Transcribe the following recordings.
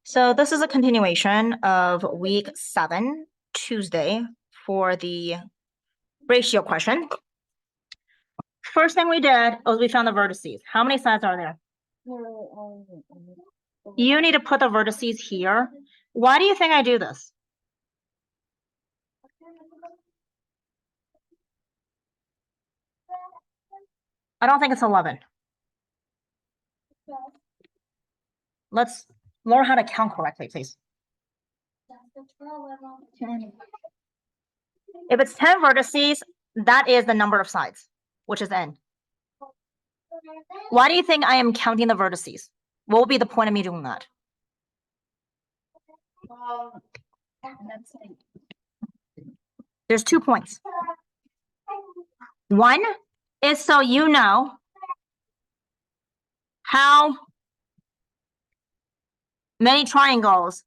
So this is a continuation of week 7, Tuesday, for the ratio question. First thing we did was we found the vertices. How many sides are there? You need to put the vertices here. Why do you think I do this? I don't think it's 11. Let's learn how to count correctly, please. If it's 10 vertices, that is the number of sides, which is n. Why do you think I am counting the vertices? What will be the point of me doing that? There's 2 points. One is so you know how many triangles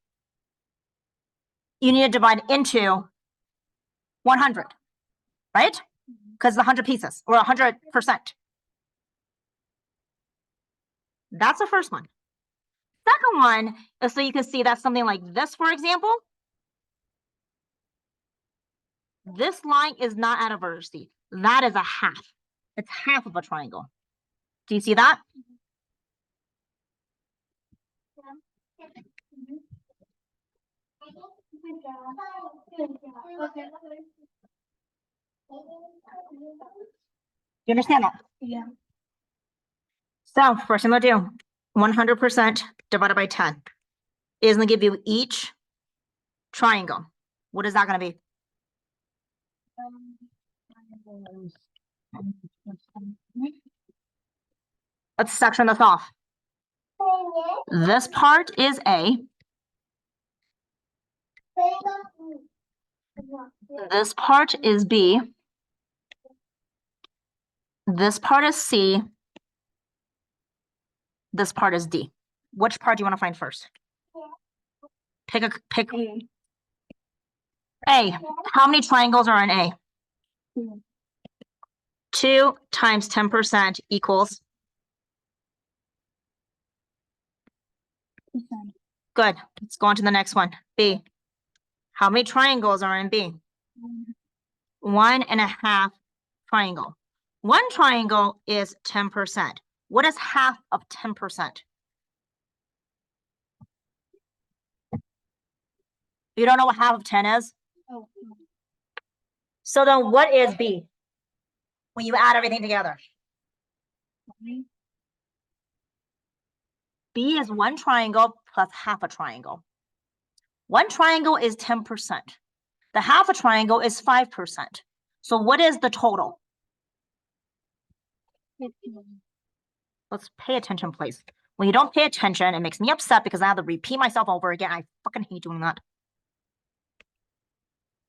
you need to divide into 100, right? Because it's 100 pieces or 100%. That's the first one. Second one is so you can see that's something like this, for example. This line is not at a vertice. That is a half. It's half of a triangle. Do you see that? You understand that? Yeah. So first thing we'll do, 100% divided by 10 is going to give you each triangle. What is that going to be? Let's section this off. This part is A. This part is B. This part is C. This part is D. Which part do you want to find first? Pick A. How many triangles are in A? 2 times 10% equals? Good. Let's go on to the next one. B. How many triangles are in B? 1.5 triangle. One triangle is 10%. What is half of 10%? You don't know what half of 10 is? Oh. So then what is B when you add everything together? B is one triangle plus half a triangle. One triangle is 10%. The half a triangle is 5%. So what is the total? 15. Let's pay attention, please. When you don't pay attention, it makes me upset because I have to repeat myself over again. I fucking hate doing that.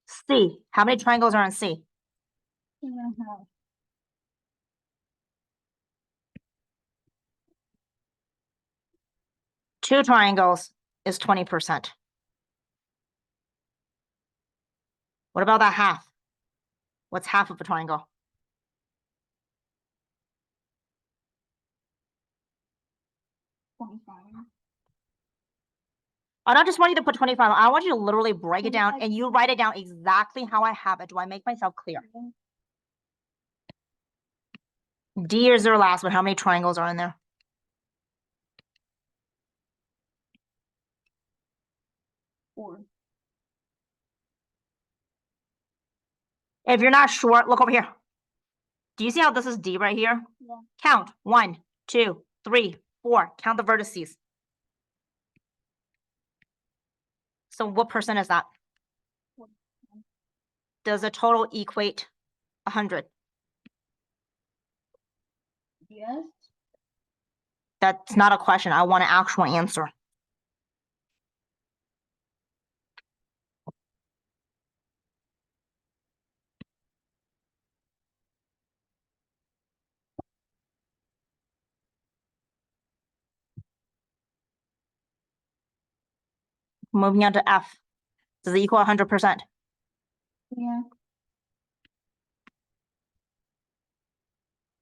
C. How many triangles are in C? 2.5. Two triangles is 20%. What about that half? What's half of a triangle? 25. I don't just want you to put 25. I want you to literally break it down and you write it down exactly how I have it. Do I make myself clear? D is your last one. How many triangles are in there? 4. If you're not sure, look over here. Do you see how this is D right here? Yeah. Count 1, 2, 3, 4. Count the vertices. So what percent is that? 40%. Does the total equate 100? Yes. That's not a question. I want an actual answer. Moving on to F. Does it equal 100%? Yeah.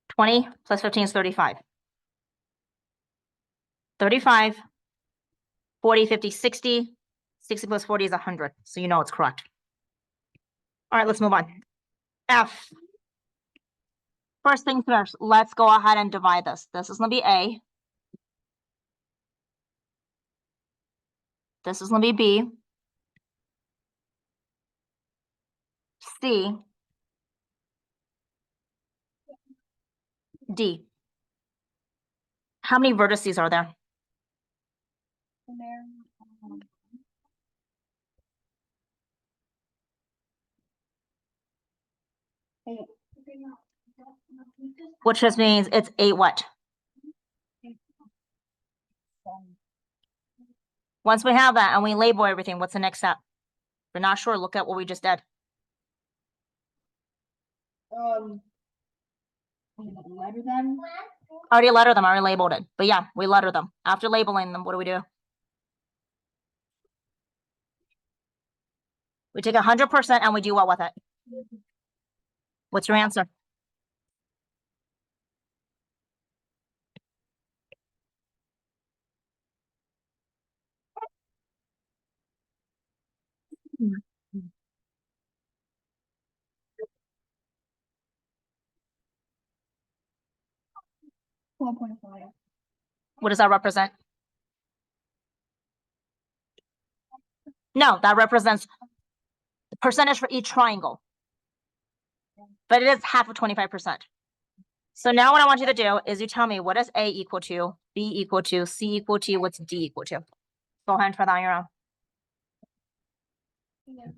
20 plus 15 is 35. 35 40, 50, 60. 60 plus 40 is 100. So you know it's correct. All right, let's move on. F. First thing first, let's go ahead and divide this. This is going to be A. This is going to be B. C. D. How many vertices are there? And there, eight. Which just means it's 8 what? Once we have that and we label everything, what's the next step? If you're not sure, look at what we just did. Letter them. Already lettered them, already labeled it. But yeah, we letter them. After labeling them, what do? We take 100% and we do what with it? What's your answer? $12.5. What does that represent? No, that represents the percentage for each triangle. But it is half of 25%. So now what I want you to do is you tell me what is A equal to, B equal to, C equal to, what's D equal to? Go ahead and try that on your own. Yeah.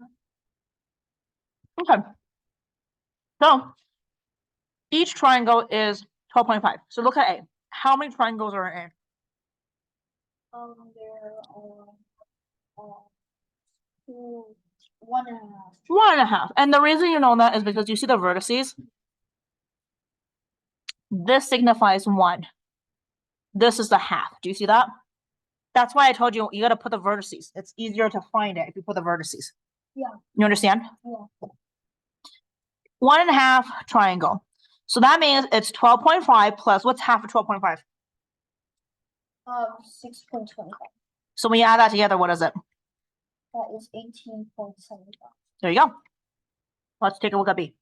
Okay. So each triangle is 12.5. So look at A. How many triangles are in A? There are two, 1.5. 1.5. And the reason you know that is because you see the vertices. This signifies 1. This is the half. Do you see that? That's why I told you you got to put the vertices. It's easier to find it if you put the vertices. Yeah. You understand? Yeah. 1.5 triangle. So that means it's 12.5 plus what's half of 12.5? 6.25. So when you add that together, what is it? That is 18.75. There you go. Let's take a look at B.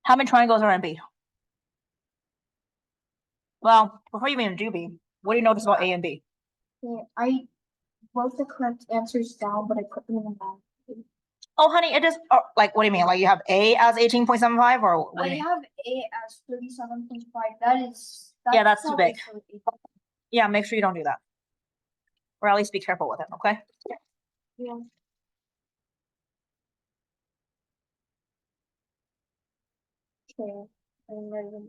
How many triangles are in B? Well, before you even do B, what do you notice about A and B? Yeah, I wrote the correct answers down, but I put them in the math. Oh, honey, it is like, what do you mean? Like you have A as 18.75 or what do I you mean? have A as 37.5. That's Yeah, that's too probably big. for A. Yeah, make sure you don't do that. Or at least be careful with it, okay? Yeah. Okay. I'm ready.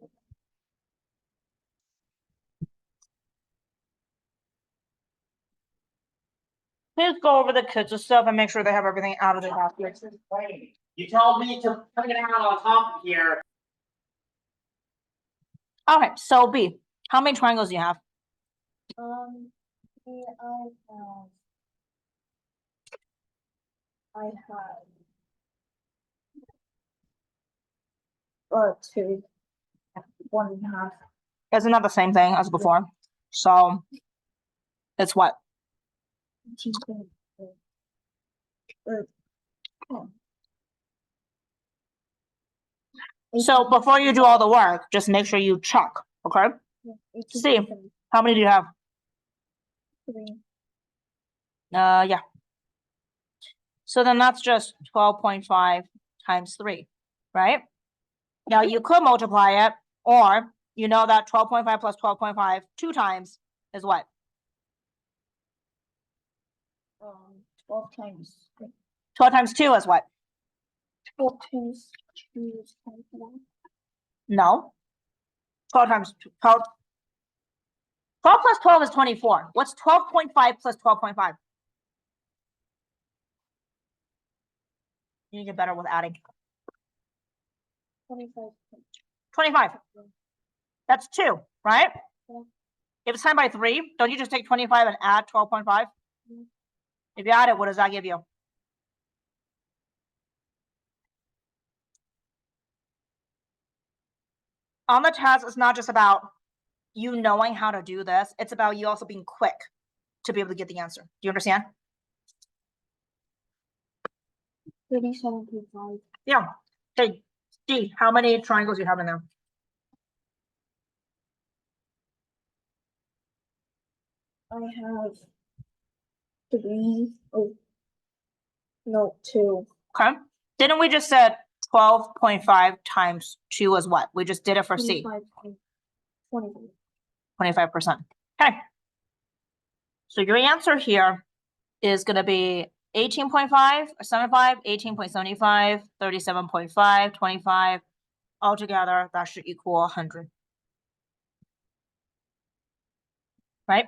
Please go over the kids' stuff and make sure they have everything out of their baskets. You told me to put it out on top of here. Okay, so B, how many triangles do you have? I have 2, 1.5. Isn't that the same thing as before? So it's what? 18.5. So before you do all the work, just make sure you check, okay? C, how many do you have? 3. Yeah. So then that's just 12.5 times 3, right? Now you could multiply it, or you know that 12.5 plus 12.5 2 times is what? 12 times 12 times 2 is what? 12 times 2 is 24. No. 12 times 12. 12 plus 12 is 24. What's 12.5 plus 12.5? You need to get better with adding. 25. 25. That's 2, right? Yeah. If it's times by 3, don't you just take 25 and add 12.5? Yeah. If you add it, what does that give you? On the test, it's not just about you knowing how to do this. It's about you also being quick. to be able to get the answer. Do you understand? 37.5. Yeah. Hey, G, how many triangles do you have in there? I have 3. Oh, no, 2. Okay. Didn't we just said 12.5 times 2 is what? We just did it for C, 25. 25%. Okay. So your answer here is going to be 18.5, 75, 18.75, 37.5, 25. Altogether, that should equal 100. Right?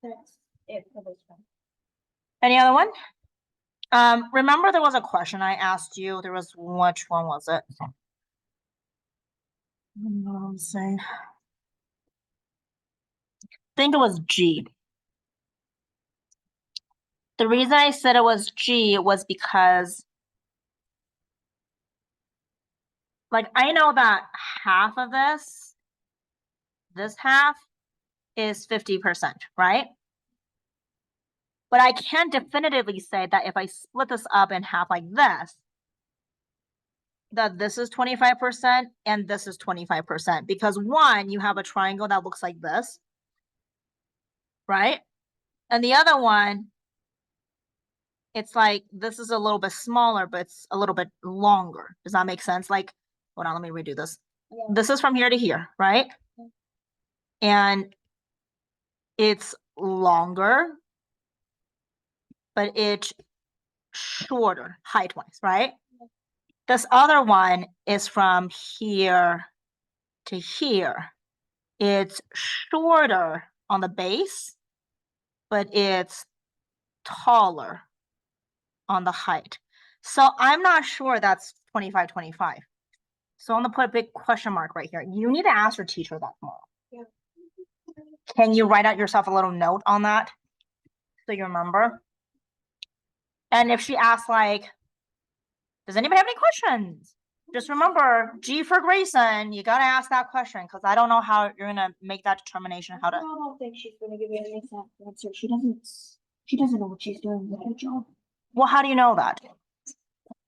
That's it for this one. Any other one? Remember there was a question I asked you. There was, which one was it? Let's see. I think it was G. The reason I said it was G was because like I know that half of this half is 50%, right? But I can't definitively say that if I split this up in half like this, that this is 25% and this is 25%, because one, you have a triangle that looks like this, right? And the other one, it's like this is a little bit smaller, but it's a little bit longer. Does that make sense? Like, hold on, let me redo this. Yeah. This is from here to here, right? And it's longer, but it's shorter height-wise, right? This other one is from here to here. It's shorter on the base, but it's taller on the height. So I'm not sure that's 25, 25. So I'm gonna put a big question mark right here. You need to ask your teacher that tomorrow. Yeah. Can you write out yourself a little note on that so you remember? And if she asks like, does anybody have any questions? Just remember, G for Grayson, you gotta ask that question because I don't know how you're gonna make that determination how to. I don't think she's gonna give you an exact answer. She doesn't know what she's doing with her job. Well, how do you know that?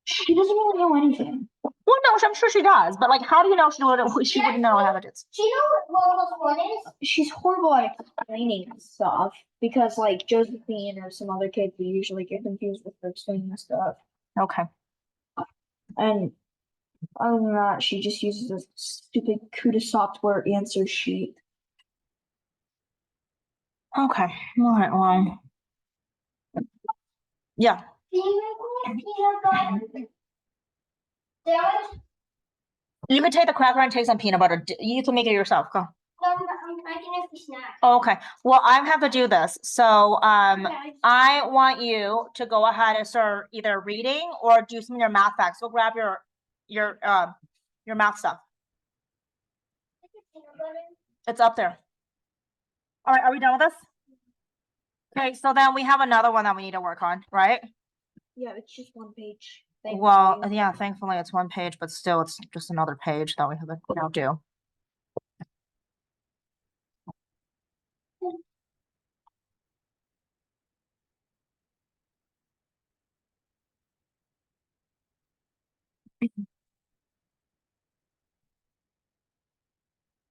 She doesn't really know anything. Well, no, I'm sure she does, but like, how do you know she wouldn't know how it is? She knows what one is. She's horrible at explaining stuff because like Josephine or some other kids we usually get confused with her explaining the stuff. Okay. And other than that, she just uses a stupid CUDA software answer sheet. Okay. All right. Well. Yeah. You could take the cracker and take some peanut butter. You can make it yourself. Go. Oh, okay. Well, I have to do this. So I want you to go ahead and start either reading or do some of your math facts. Go grab your math stuff. It's up there. All right, are we done with this? Okay, so then we have another one that we need to work on, right? Yeah, it's just one page. Well, yeah, thankfully it's one page, but still it's just another page that we have to now do.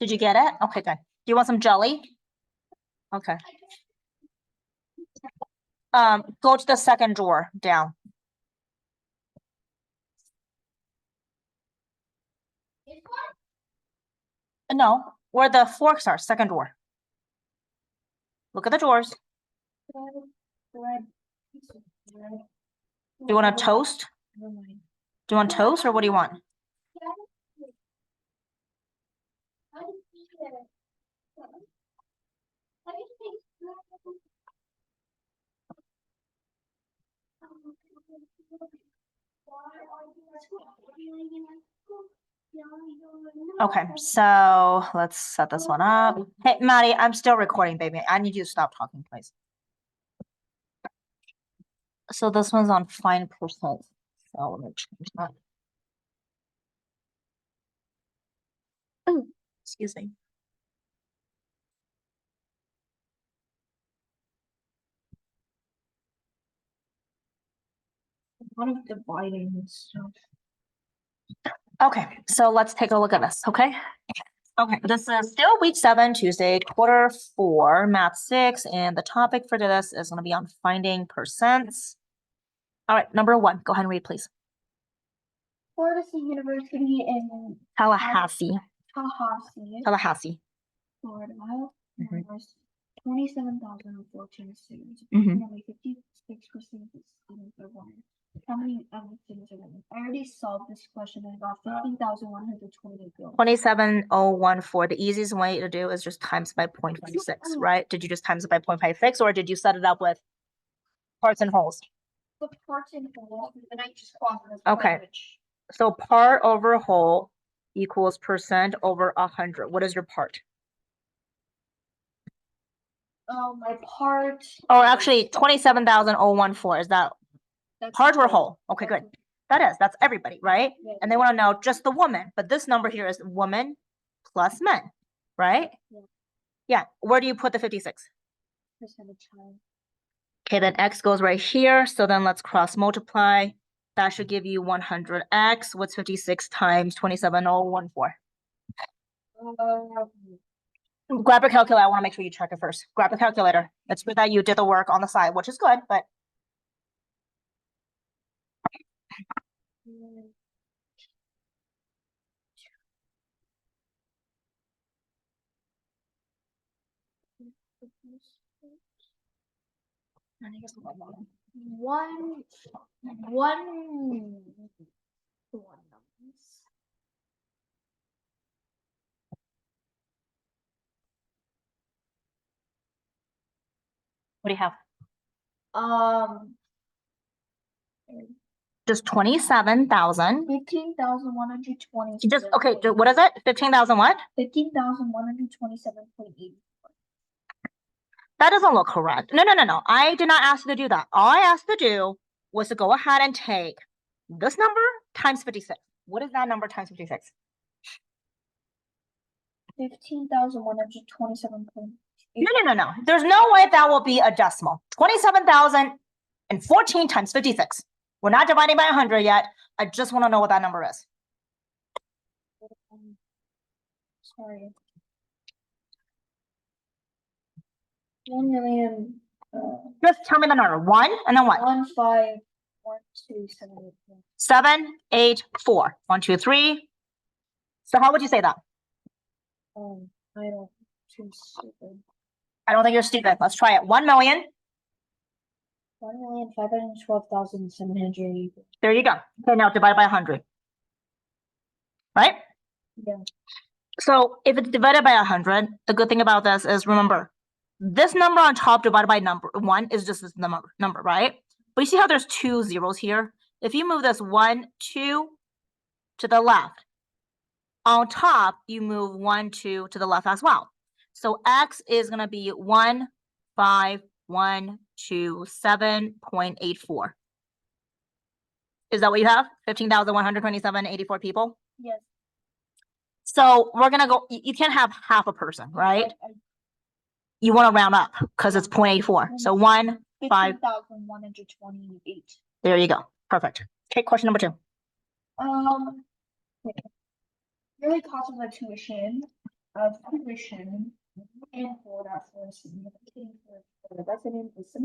Did you get it? Okay, good. Do you want some jelly? Okay. Go to the second drawer down. No, where the forks are, second drawer. Look at the drawers. Do you want a toast? Do you want toast or what do you want? Okay, so let's set this one up. Hey, Maddie, I'm still recording, baby. I need you to stop talking, please. So this one's on fine percent. So let me change that. Oh, excuse me. A lot of dividing and stuff. Okay, so let's take a look at this, okay? Okay, this is still week 7, Tuesday, Q4, math 6, and the topic for this is gonna be on finding percents. All right, number 1, go ahead and read, please. Florida State University in Tallahassee, Tallahassee, Florida, Mhm. has 27,014 students. Mhm. Approximately 56% of the students are women. How many of the students are women? I already solved this question and got 15,128 girls. 27,014. The easiest way to do is just times by 0.56, right? Did you just times it by 0.56 or did you set it up with parts and wholes? The parts in whole, and I just crossed this. Okay. which- So part over whole equals percent over 100. What is your part? My part. Oh, actually 27,014. Is that That's part or the whole? Okay, good. That's everybody, right? Yeah. And they want to know just the woman, but this number here is woman plus men, right? Yeah. Yeah. Where do you put the 56? Percentage time. Okay, then X goes right here. So then let's cross multiply. That should give you 100X. What's 56 times 27,014? Grab your calculator. I want to make sure you check it first. Grab the calculator. It's good that you did the work on the side, which is good, but One. what do you have? Just 27,000. 15,120. Just, okay, what is it? 15,000 what? 15,127.8. That doesn't look correct. No. I did not ask you to do that. All I asked to do was to go ahead and take this number times 56. What is that number times 56? 15,127.8. No. There's no way that will be a decimal. 27,014 times 56. We're not dividing by 100 yet. I just want to know what that number is. Sorry. 1,000,000. Just tell me the number. 1 and then what? 1,512,784. 784. 1, 2, 3. So how would you say that? I don't. Too stupid. I don't think you're stupid. Let's try it. 1,000,000. 1,512,784. There you go. Okay, now divide by 100. Right? Yeah. So if it's divided by 100, the good thing about this is, remember, this number on top divided by number 1 is just this number, right? But you see how there's 2 zeros here? If you move this 1, 2 to the left, on top, you move 1, 2 to the left as well. So X is going to be 1,5,127.84. Is that what you have? 15,127.84 people? Yes. So we're going to go, you can't have half a person, right? You want to round up because it's 0.84. So 1, 5. 15,128. There you go. Perfect. Okay, question number 2. Yearly cost of the tuition and for that for the resident is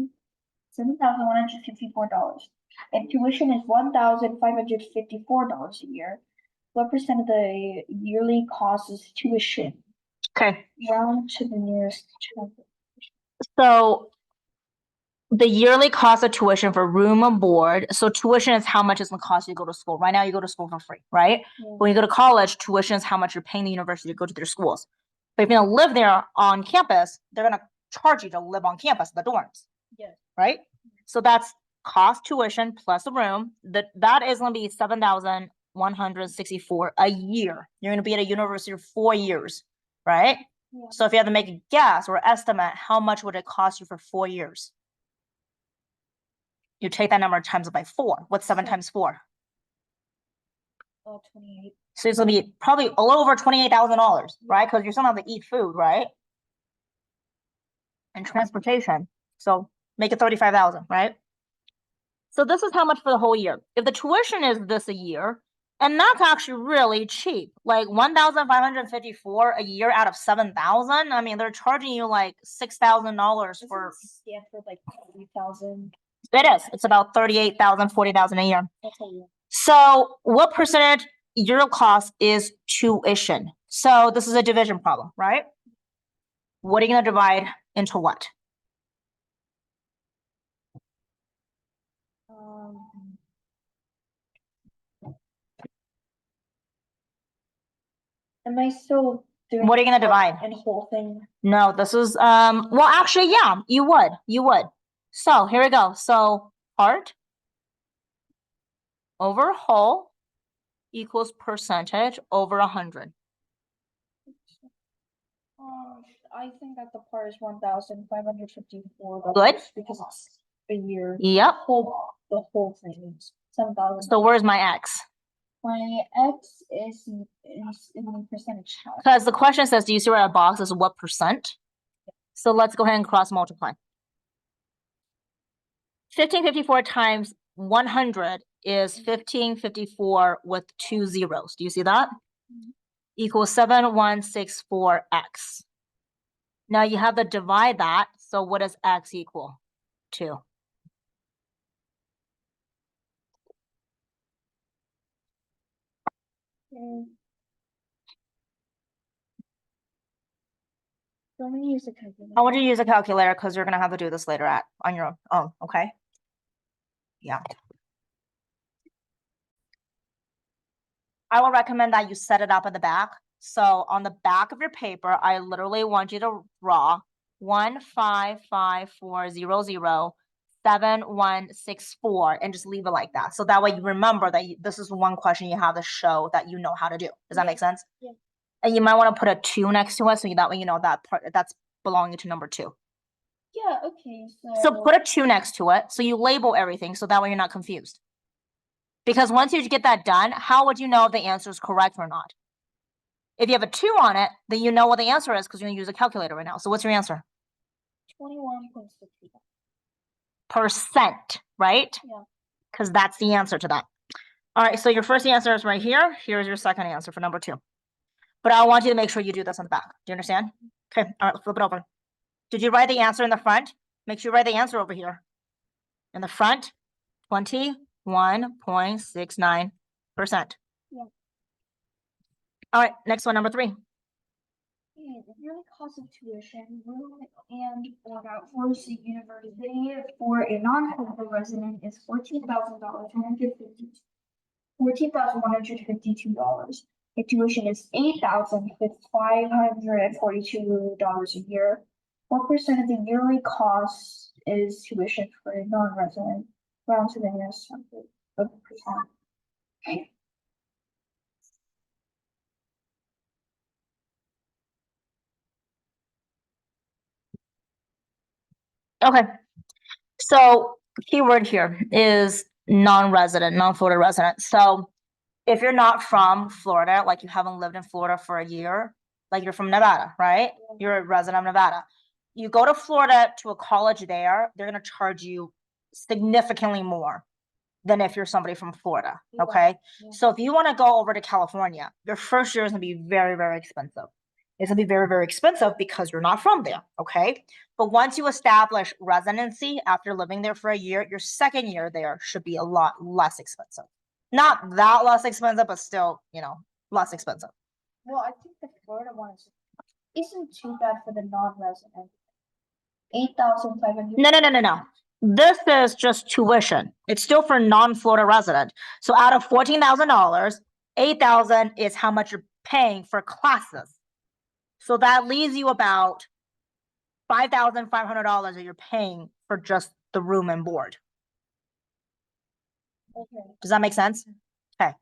$7,154. And tuition is $1,554 a year. What percent of the yearly cost is tuition? Okay. Round to the nearest 10. So the yearly cost of tuition for room and board. So tuition is how much it's going to cost you to go to school. Right now, you go to school for free, right? Yeah. When you go to college, tuition is how much you're paying the university to go to their schools. But if you're going to live there on campus, they're going to charge you to live on campus, the dorms. Yes. Right? So that's cost tuition plus the room. That is going to be $7,000 $2,164 a year. You're gonna be at a university for 4 years, right? Yeah. So if you had to make a guess or estimate, how much would it cost you for 4 years? You take that number times it by 4. What's 7 So- times 4? 28. So it's gonna be probably a little over $28,000, right? Because you're still gonna have to eat food, right? And transportation. So make it 35,000, right? So this is how much for the whole year. If the tuition is this a year, and that's actually really cheap, like 1,554 a year out of 7,000. I mean, they're charging you like $6,000 for. Stanford like 30,000. It is. It's about 38,000, 40,000 a year. That's a year. So what percentage your cost is tuition? So this is a division problem, right? What are you gonna divide into what? Am I still doing? What are you gonna divide? And whole thing. No, this is, well, actually, yeah, you would. So here we go. So part over whole equals percentage over 100. I think that the part is 1,554. Good. Because it's a year. Yep. The whole thing is 7,000. So where's my X? My X is in the percentage. Because the question says, do you see where a box is what percent? So let's go ahead and cross multiply. 1554 times 100 is 1554 with 2 zeros. Do you see that? Equals 7164x. Now you have to divide that. So what does x equal to? Let me use a calculator. I want you to use a calculator because you're gonna have to do this later on your own. Okay. Yeah. I will recommend that you set it up at the back. So on the back of your paper, I literally want you to draw 1554007,164 and just leave it like that. So that way you remember that this is one question you have to show that you know how to do. Does that make sense? Yeah. And you might want to put a 2 next to it so that way you know that part that's belonging to number 2. Yeah, okay, So put a 2 next to it so you label everything so that way you're not confused. Because once you get that done, how would you know if the answer is correct or not? If you have a 2 on it, then you know what the answer is because you're gonna use a calculator right now. So what's your answer? 21.60. Percent, right? Yeah. Because that's the answer to that. All right, so your first answer is right here. Here's your second answer for number 2. But I want you to make sure you do this on the back. Do you understand? Okay, all right, flip it over. Did you write the answer in the front? Make sure you write the answer over here. In the front, 21.69%. Yeah. All right, next one, number 3. Yeah, the yearly cost of tuition, room and board at Forest University for a non-clinical resident is $14,152. The tuition is $8,542 a year. What percent of the yearly cost is tuition for a non-resident? Round to the nearest of percent. Okay. So keyword here is non-resident, non-Florida resident. So if you're not from Florida, like you haven't lived in Florida for a year, like you're from Nevada, right? You're a resident of Nevada. You go to Florida to a college there, they're gonna charge you significantly more than if you're somebody from Florida, Yeah. okay? Yeah. So if you wanna go over to California, your first year is gonna be very, very expensive. It's gonna be very, very expensive because you're not from there, okay? But once you establish residency after living there for a year, your second year there should be a lot less expensive. Not that less expensive, but still, less expensive. Well, I think the Florida one isn't too bad for the non-resident. 8,500. No. This is just tuition. It's still for non-Florida resident. So out of $14,000, 8,000 is how much you're paying for classes. So that leaves you about $5,500 that you're paying for just the room and board. Okay. Does that make sense? Okay.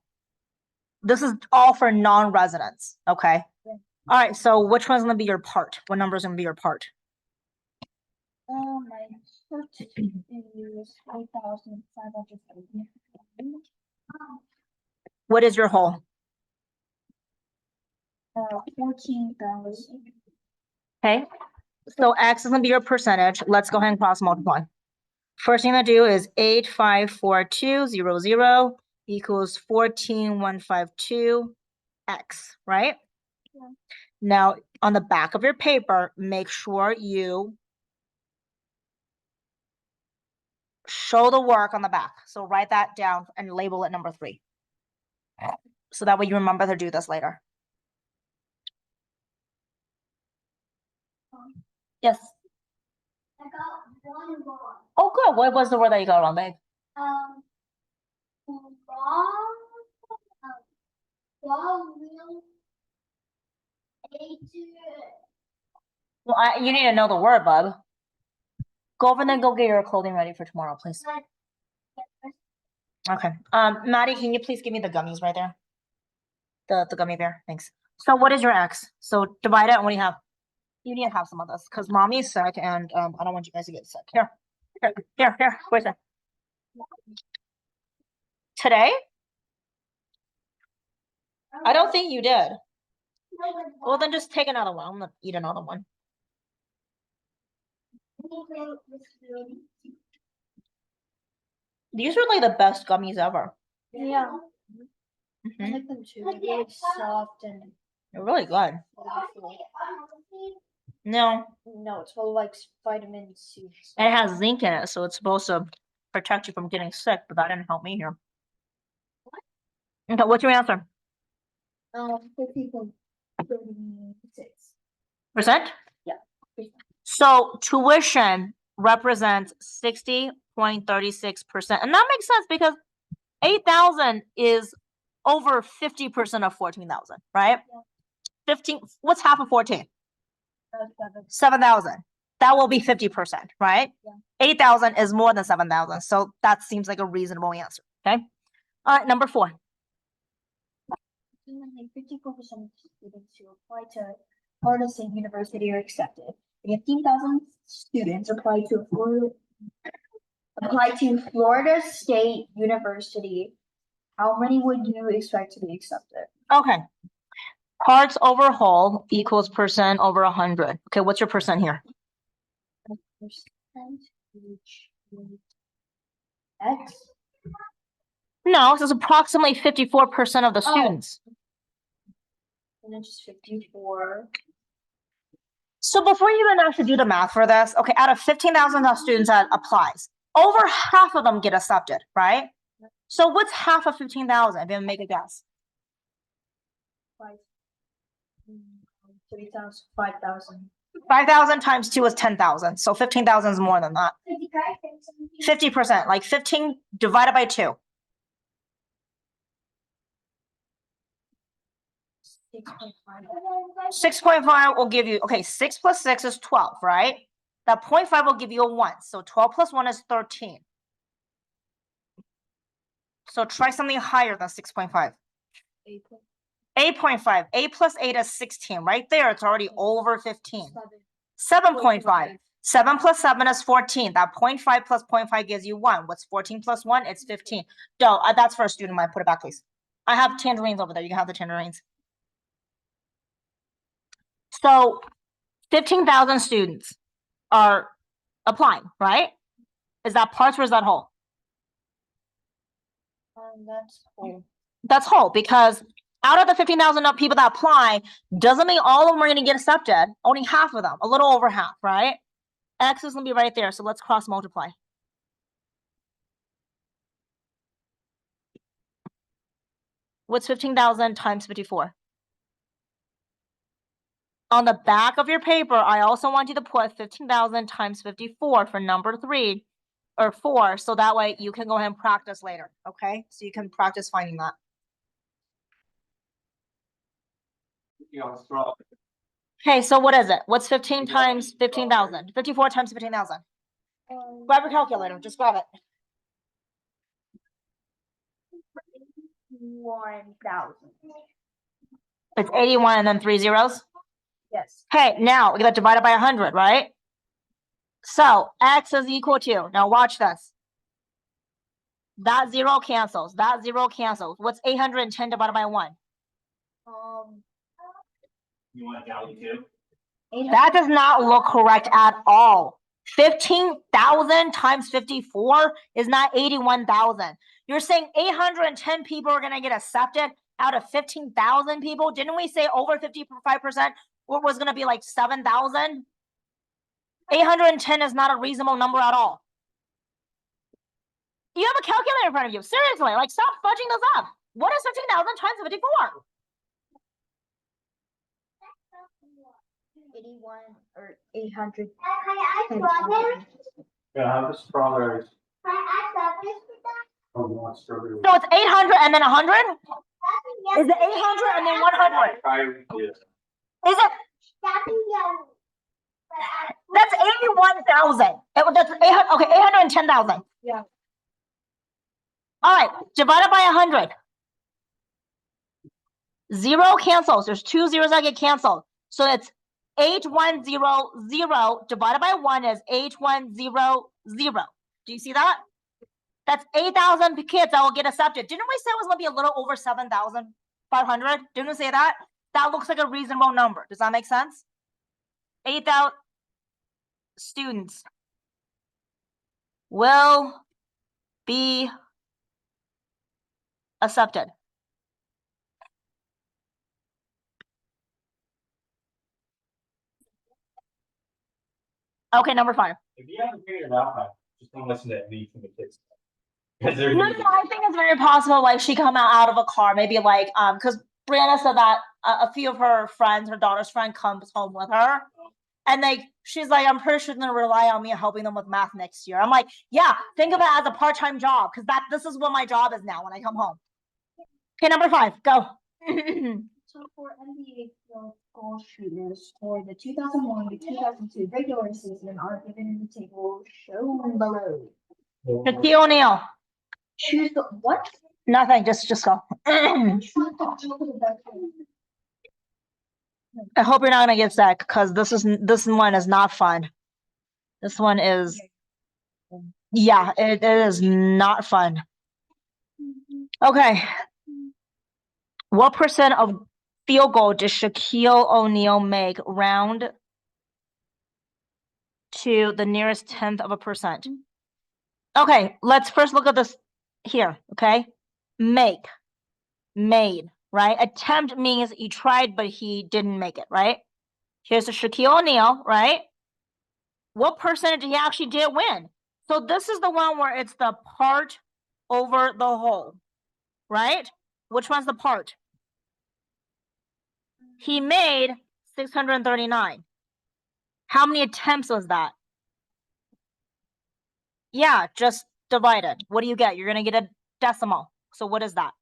This is all for non-residents, okay? Yeah. All right, so which one's gonna be your part? What number is gonna be your part? My first is 5,580. What is your whole? 14,000. Okay, so X is gonna be your percentage. Let's go ahead and cross multiply. First thing to do is 8,542,00 equals 14,152 X, right? Yeah. Now, on the back of your paper, make sure you show the work on the back. So write that down and label it number 3. So that way you remember to do this later. Yes. I got one wrong. Oh, good. What was the word that you got wrong, babe? Well, you need to know the word, bub. Go over and then go get your clothing ready for tomorrow, please. Okay. Maddie, can you please give me the gummies right there? The gummy bear, thanks. So what is your X? So divide it, and what do you have? You need to have some of this, because mommy's sick, and I don't want you guys to get sick. Here, where's it? Today? I don't think you did. Well, then just take another one. I'm gonna eat another one. These are like the best gummies ever. Yeah, I Mhm. like them too. They're really soft and They're really good. wonderful. No, No, it's full of like vitamin C. and it has zinc in it, so it's supposed to protect you from getting sick, but that didn't help me here. Okay, what's your answer? 50.36. Percent? Yeah. So tuition represents 60.36%. And that makes sense because 8,000 is over 50% of 14,000, right? Yeah. 15, what's half of 14? 7. 7,000. That will be 50%, right? Yeah. 8,000 is more than 7,000. So that seems like a reasonable answer, okay? All right, number 4. 54% of students who apply to Florida State University are accepted. 15,000 students apply to Florida State University. How many would you expect to be accepted? Okay. Parts over whole equals percent over 100. Okay, what's your percent here? Percent each X. No, this is approximately 54% of the Oh. students. And then just 54. So before you even actually do the math for this, okay, out of 15,000 students that applies, over half of them get accepted, right? So what's half of 15,000? Then make a guess. 3,000, 5,000. 5,000 times 2 is 10,000. So 15,000 is more than that. 50%, like 15 divided by 2. 6.5 will give you, okay, 6 plus 6 is 12, right? That 0.5 will give you a 1. So 12 plus 1 is 13. So try something higher than 6.5. 8.5. 8 plus 8 is 16. Right there, it's already over 15. 7.5. 7 plus 7 is 14. That 0.5 plus 0.5 gives you 1. What's 14 plus 1? It's 15. No, that's for a student. I put it back, please. I have tangerines over there. You can have the tangerines. So 15,000 students are applying, right? Is that parts or is that whole? That's whole. That's whole, because out of the 15,000 people that apply, doesn't mean all of them are going to get accepted. Only half of them, a little over half, right? X is going to be right there. So let's cross multiply. What's 15,000 times 54? On the back of your paper, I also want you to put 15,000 times 54 for number 3 or 4. So that way you can go ahead and practice later. Okay. So you can practice finding that. Okay. So what is it? What's 15 times 15,000? 54 times 15,000. Grab your calculator. Just grab it. 81,000. It's 81 and then 3 zeros. Yes. Okay, now we got divided by 100, right? So x is equal to, now watch this. That 0 cancels, that 0 cancels. What's 810 divided by 1? You want a galley too? That does not look correct at all. 15,000 times 54 is not 81,000. You're saying 810 people are going to get accepted out of 15,000 people? Didn't we say over 55% was going to be like 7,000? 810 is not a reasonable number at all. You have a calculator in front of you. Seriously, like stop fudging this up. What is 15,000 times 54? 81 or 800. Yeah, have the strawberries. Oh, you want strawberries? So it's 800 and then 100? Is it 800 and then 100? Is it? That's 81,000. That's 800. Okay, 810,000. Yeah. All right, divided by 100. 0 cancels. There's 2 zeros that get canceled. So it's 8100 divided by 1 is 8100. Do you see that? That's 8,000 kids that will get accepted. Didn't we say it was going to be a little over 7,500? Didn't we say that? That looks like a reasonable number. Does that make sense? 8,000 students will be accepted. Okay, number 5. If you haven't figured it out, just don't listen to me from the kids. Because they're No, I think it's very possible. Like she come out of a car, maybe like because Brianna said that a few of her friends, her daughter's friend, comes home with her, and she's like, I'm pretty sure they're gonna rely on me helping them with math next year. I'm like, yeah, think of it as a part-time job because this is what my job is now when I come home. Okay, number 5, go. So for NBA goal shooters for the 2001 to 2002 regular season are given in the table shown below. Shaquille O'Neal. Choose the what? Nothing. Just go. I hope you're not gonna get sick because this one is not fun. This one is, yeah, it is not fun. Okay. What percent of field goal does Shaquille O'Neal make round to the nearest 10th of a percent? Okay, let's first look at this here, okay? Make, made, right? Attempt means he tried, but he didn't make it, right? Here's the Shaquille O'Neal, right? What percentage he actually did win? So this is the one where it's the part over the whole, right? Which one's the part? He made 639. How many attempts was that? Yeah, just divide it. What do you get? You're going to get a decimal. So what is that?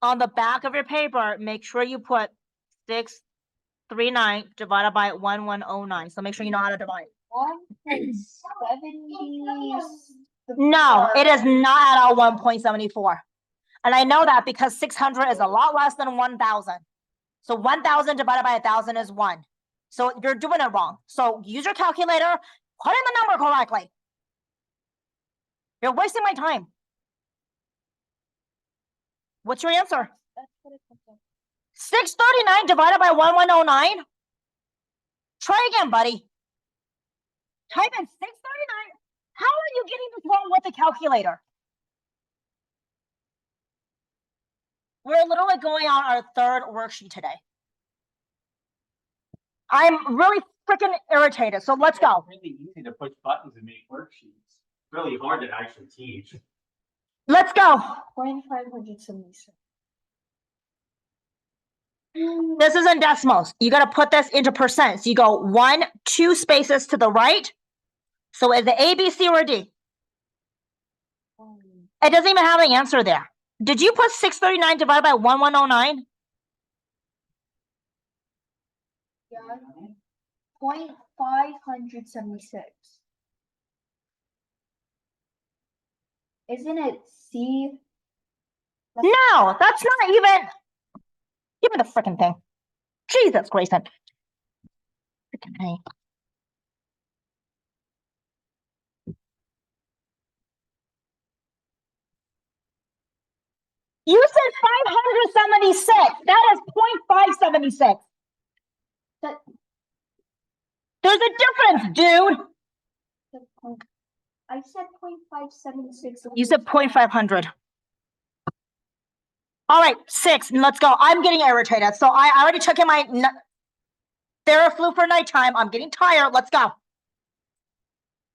On the back of your paper, make sure you put 639 divided by 1109. So make sure you know how to divide. 1.70. No, it is not at all 1.74. And I know that because 600 is a lot less than 1,000. So 1,000 divided by 1,000 is 1. So you're doing it wrong. So use your calculator, put in the number correctly. You're wasting my time. What's your answer? 639 divided by 1109? Try again, buddy. Type in 639. How are you getting this wrong with the calculator? We're literally going on our 3rd worksheet today. I'm really freaking irritated. So let's go. It's really easy to push buttons and make worksheets. Really hard to actually teach. Let's go. 0.576. This is in decimals. You got to put this into percents. You go 1, 2 spaces to the right. So is it A, B, C, or D? It doesn't even have an answer there. Did you put 639 divided by 1109? Yeah. 0.576. Isn't it C? No, that's not even. Give me the freaking thing. Jesus, Grayson. Freaking A. You said 576. That is 0.576. That- There's a difference, dude. I said 0.576. You said 0.500. All right, 6, and let's go. I'm getting irritated. So I already took in my Theraflu for nighttime. I'm getting tired. Let's go.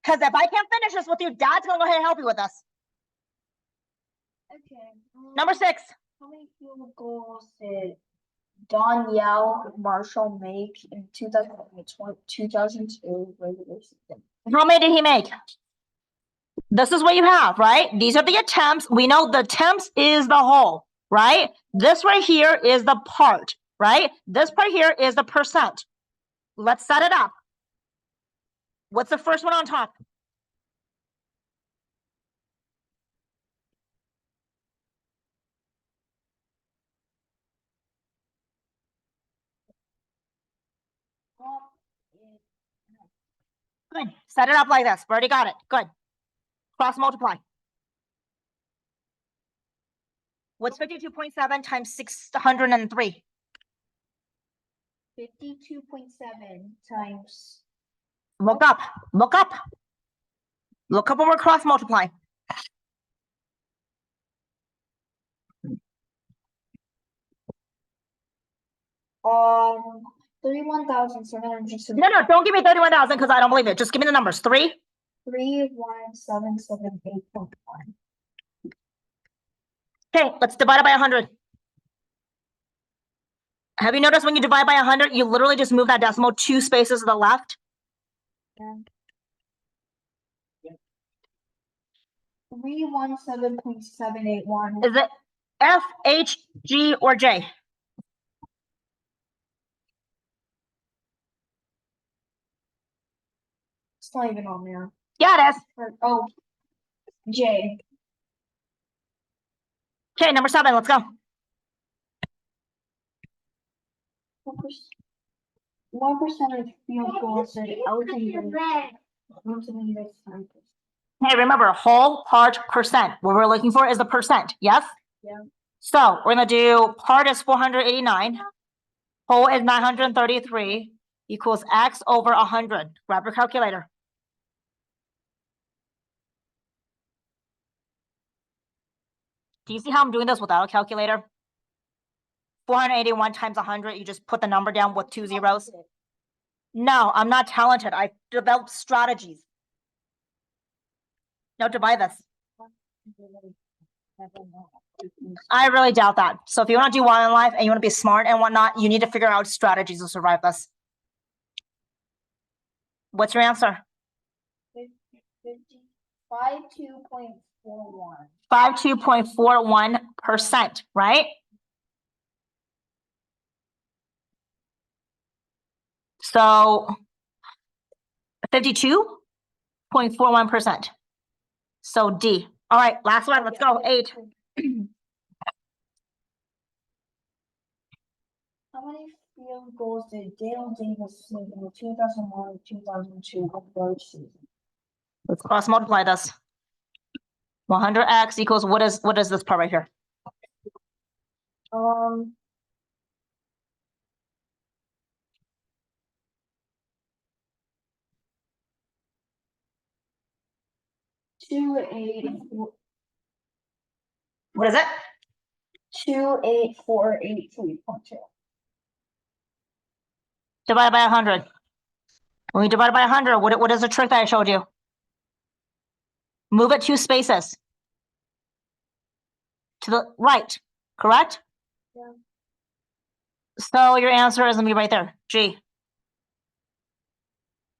Because if I can't finish this with you, Dad's gonna go ahead and help you with this. Okay. Number 6. How many field goals did Danielle Marshall make in 2002 regular season? How many did he make? This is what you have, right? These are the attempts. We know the attempts is the whole, right? This right here is the part, right? This part here is the percent. Let's set it up. What's the first one on top? Good. Set it up like this. We already got it. Good. Cross multiply. What's 52.7 times 603? 52.7 times. Look up. Look up. Look up over cross multiply. Um, 31,760. No, don't give me 31,000 because I don't believe it. Just give me the numbers. 3. 31778.1. Okay, let's divide it by 100. Have you noticed when you divide by 100, you literally just move that decimal 2 spaces to the left? Yeah. 317.781. Is it F, H, G, or J? It's not even on there. Yeah, it is. Oh, J. Okay, number 7, let's go. 1% of field goals that Elton Hey, remember, whole, part, percent. What we're looking for is the percent, yes? Yeah. So we're gonna do part is 489. Whole is 933 equals X over 100. Grab your calculator. Do you see how I'm doing this without a calculator? 481 times 100, you just put the number down with 2 zeros. No, I'm not talented. I developed strategies. No, divide this. I really doubt that. So if you want to do well in life and you want to be smart and whatnot, you need to figure out strategies to survive this. What's your answer? 52.41. 52.41%, right? So 52.41%. So D. All right, last one. Let's go. 8. How many field goals did Dale Davis make in the 2001-2002 regular season? Let's cross multiply this. 100x equals what is this part right here? What is it? 28483.2. Divide by 100. When we divide by 100, what is the trick that I showed you? Move it 2 spaces. To the right, correct? Yeah. So your answer is gonna be right there, G.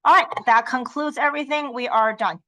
All right, that concludes everything. We are done.